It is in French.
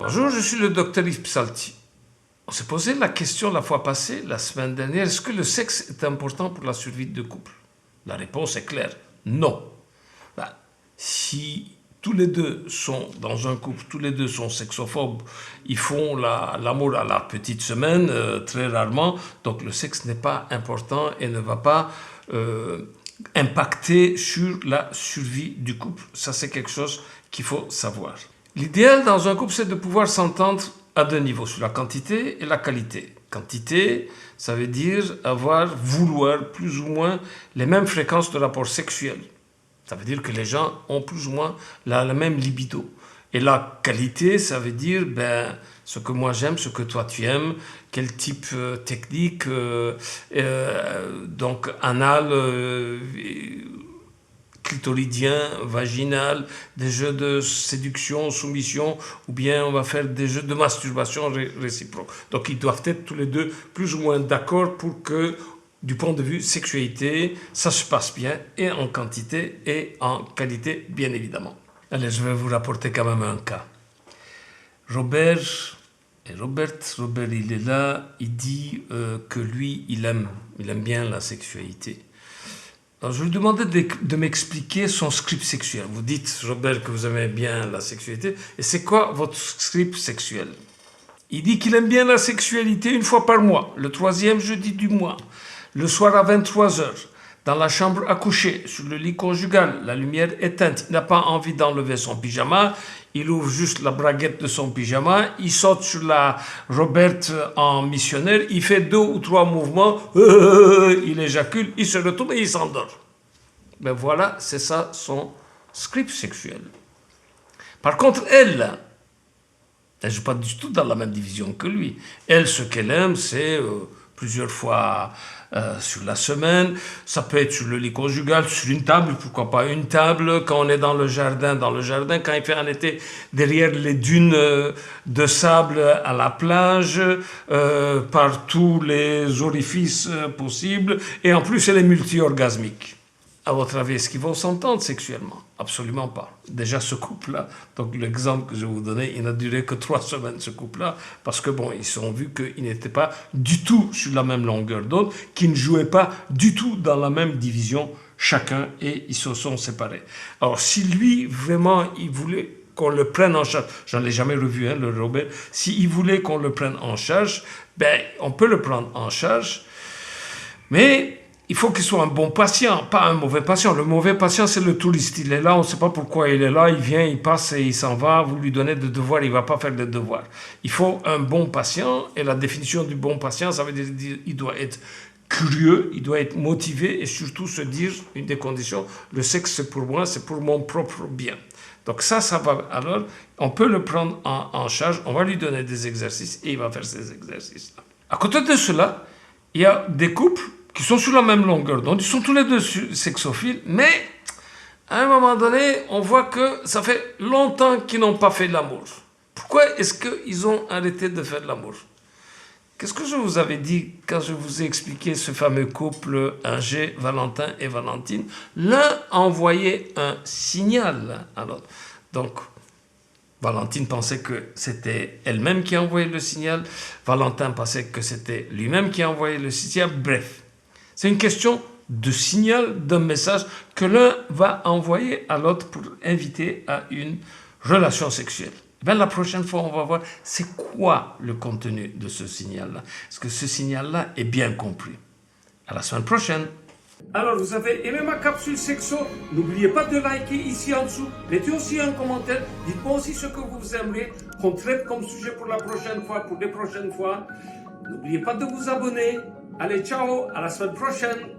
Bonjour, je suis le docteur Yves Psalti. On s'est posé la question la fois passée, la semaine dernière, est-ce que le sexe est important pour la survie de couple? La réponse est claire, non. Si tous les deux sont dans un couple, tous les deux sont sexophobes, ils font l'amour à la petite semaine, très rarement, donc le sexe n'est pas important et ne va pas impacter sur la survie du couple. Ça, c'est quelque chose qu'il faut savoir. L'idéal dans un couple, c'est de pouvoir s'entendre à deux niveaux, sur la quantité et la qualité. Quantité, ça veut dire vouloir plus ou moins les mêmes fréquences de rapport sexuel. Ça veut dire que les gens ont plus ou moins la même libido. Et la qualité, ça veut dire ce que moi j'aime, ce que toi tu aimes, quel type technique, donc anal, clitoridien, vaginal, des jeux de séduction, soumission, ou bien on va faire des jeux de masturbation réciproque. Donc ils doivent être tous les deux plus ou moins d'accord pour que, du point de vue sexualité, ça se passe bien, et en quantité et en qualité, bien évidemment. Allez, je vais vous rapporter quand même un cas. Robert, il est là, il dit que lui, il aime bien la sexualité. Alors, je lui demandais de m'expliquer son script sexuel. Vous dites, Robert, que vous aimez bien la sexualité, et c'est quoi votre script sexuel? Il dit qu'il aime bien la sexualité une fois par mois, le 3e jeudi du mois, le soir à 23h, dans la chambre à coucher, sur le lit conjugal, la lumière éteinte. Il n'a pas envie d'enlever son pyjama, il ouvre juste la braguette de son pyjama, il saute sur la Roberte en missionnaire, il fait 2 ou 3 mouvements, il éjacule, il se retourne et il s'endort. Ben voilà, c'est ça son script sexuel. Par contre, elle ne joue pas du tout dans la même division que lui. Elle, ce qu'elle aime, c'est plusieurs fois sur la semaine. Ça peut être sur le lit conjugal, sur une table, pourquoi pas une table. Quand on est dans le jardin, quand il fait en été, derrière les dunes de sable à la plage, par tous les orifices possibles. Et en plus, elle est multi-orgasmique. À votre avis, est-ce qu'ils vont s'entendre sexuellement? Absolument pas. Déjà, ce couple-là, donc l'exemple que je vais vous donner, il n'a duré que 3 semaines, ce couple-là, parce que bon, ils se sont vus qu'ils n'étaient pas du tout sur la même longueur d'onde, qu'ils ne jouaient pas du tout dans la même division chacun, et ils se sont séparés. Alors, si lui, vraiment, il voulait qu'on le prenne en charge, j'en ai jamais revu, le Robert, s'il voulait qu'on le prenne en charge, on peut le prendre en charge, mais il faut qu'il soit un bon patient, pas un mauvais patient. Le mauvais patient, c'est le touriste. Il est là, on ne sait pas pourquoi il est là, il vient, il passe et il s'en va. Vous lui donnez des devoirs, il ne va pas faire des devoirs. Il faut un bon patient, et la définition du bon patient, ça veut dire qu'il doit être curieux, il doit être motivé, et surtout se dire, une des conditions, le sexe c'est pour moi, c'est pour mon propre bien. Donc ça va. Alors, on peut le prendre en charge, on va lui donner des exercices, et il va faire ces exercices-là. À côté de cela, il y a des couples qui sont sur la même longueur d'onde, ils sont tous les deux sexophiles, mais à un moment donné, on voit que ça fait longtemps qu'ils n'ont pas fait l'amour. Pourquoi est-ce qu'ils ont arrêté de faire l'amour? Qu'est-ce que je vous avais dit quand je vous ai expliqué ce fameux couple Angers, Valentin et Valentine? L'un a envoyé un signal à l'autre. Donc, Valentine pensait que c'était elle-même qui envoyait le signal. Valentin pensait que c'était lui-même qui envoyait le signal. Bref. C'est une question de signal, d'un message que l'un va envoyer à l'autre pour inviter à une relation sexuelle. La prochaine fois, on va voir c'est quoi le contenu de ce signal-là. Est-ce que ce signal-là est bien compris? À la semaine prochaine. Alors, vous avez aimé ma capsule sexo? N'oubliez pas de liker ici en dessous. Mettez aussi un commentaire. Dites-moi aussi ce que vous aimeriez qu'on traite comme sujet pour la prochaine fois, pour les prochaines fois. N'oubliez pas de vous abonner. Allez, ciao, à la semaine prochaine.